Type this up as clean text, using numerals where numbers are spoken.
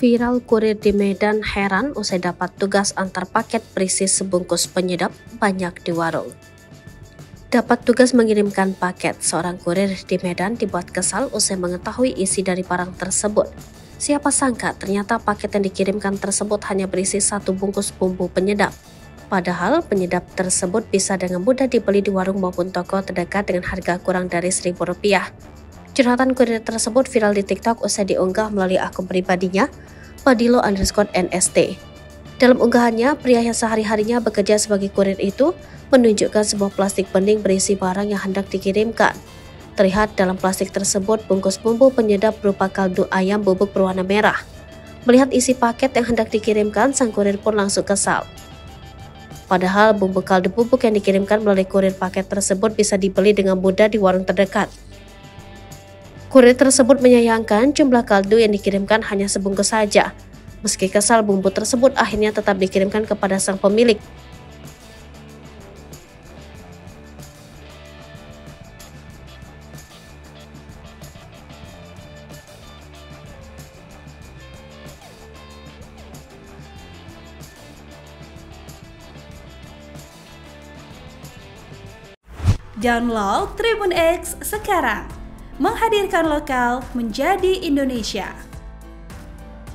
Viral kurir di Medan heran usai dapat tugas antar paket berisi sebungkus penyedap banyak di warung. Dapat tugas mengirimkan paket, seorang kurir di Medan dibuat kesal usai mengetahui isi dari barang tersebut. Siapa sangka ternyata paket yang dikirimkan tersebut hanya berisi satu bungkus bumbu penyedap. Padahal penyedap tersebut bisa dengan mudah dibeli di warung maupun toko terdekat dengan harga kurang dari Rp1.000. Curhatan kurir tersebut viral di TikTok usai diunggah melalui akun pribadinya, Padilo_NST. Dalam unggahannya, pria yang sehari-harinya bekerja sebagai kurir itu menunjukkan sebuah plastik bening berisi barang yang hendak dikirimkan. Terlihat dalam plastik tersebut bungkus bumbu penyedap berupa kaldu ayam bubuk berwarna merah. Melihat isi paket yang hendak dikirimkan, sang kurir pun langsung kesal. Padahal bumbu kaldu bubuk yang dikirimkan melalui kurir paket tersebut bisa dibeli dengan mudah di warung terdekat. Kurir tersebut menyayangkan jumlah kaldu yang dikirimkan hanya sebungkus saja. Meski kesal, bumbu tersebut akhirnya tetap dikirimkan kepada sang pemilik. Download Tribun X sekarang, menghadirkan lokal menjadi Indonesia.